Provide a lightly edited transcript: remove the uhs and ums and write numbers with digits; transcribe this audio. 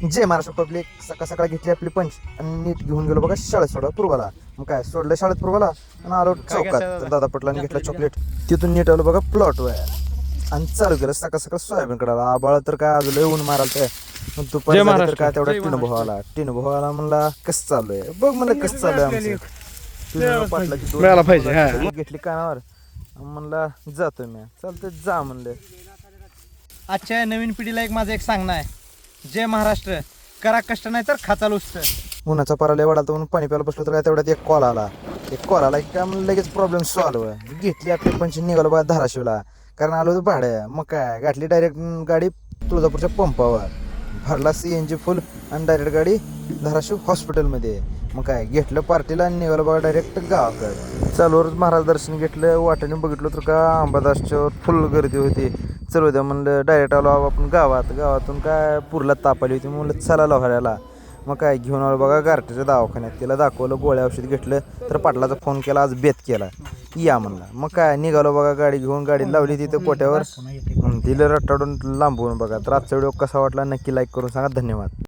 जय Maharashtra public. सकाळ सकाळ घेतली आपली पंच आणि नीट घेऊन गेलो बघा शाळेत सोडा पूर्वाला. मग काय सोडलं शाळेत पूर्वाला आणि आलो चौकात. तर दादा पटलाने घेतलं चॉकलेट. तिथून नीट आलो बघा प्लॉट वर आणि चालू केलं सकाळ सकाळ सोयाबीन कडाला. आबाळ तर काय अजून ऊन माराल ते. दुपार झाली तर काय तेवढा टिन भावाला म्हणला कसं चालू आहे बघ म्हणलं कसं चालू आहे आमचं. तुझं पाटलाची मिळाला पाहिजे, हा. घेतली कानावर म्हणला जातो मी. चालतं जा म्हणलं. आजच्या नवीन पिढीला माझं सांगणं आहे, जय महाराष्ट्र. करा कष्ट नाही तर खाचाल उस्त. उन्हाचा पारा लय वाढाला तर म्हणून पाणी प्यायला बसलो तर काय तेवढ्यात एक कॉल आला की काय म्हणलं लगेच प्रॉब्लेम सॉल्व्ह. घेतली आपली पंच निघालो बघा धाराशिवला. कारण आलो होतो भाड्या. मग काय गाठली डायरेक्ट गाडी तुळजापूरच्या पंपावर. भरला CNG फुल आणि डायरेक्ट गाडी धाराशिव हॉस्पिटलमध्ये. मग काय घेतलं पार्टीला आणि निघालो बघा डायरेक्ट गावाकडे. चालूवरच महाराज दर्शन घेतलं. वाटेने बघितलं तर का अंबादासच्यावर फुल गर्दी होती. चलू द्या म्हणलं डायरेक्ट आलो आपण गावातून काय पूरला ताप आली होती म्हणलं चला लोहाऱ्याला. मग काय घेऊन आलो बघा गारठीच्या दवाखान्यात. तिला दाखवलं गोळ्या औषध घेतलं तर पाटलाचा फोन केला आज बेत केला या म्हणला. मग काय निघालो बघा गाडी घेऊन. गाडी लावली तिथं कोट्यावर दिलं रट्टाडून लांबवून बघा. तर आजचा व्हिडिओ कसा वाटला नक्की लाईक करून सांगा. धन्यवाद.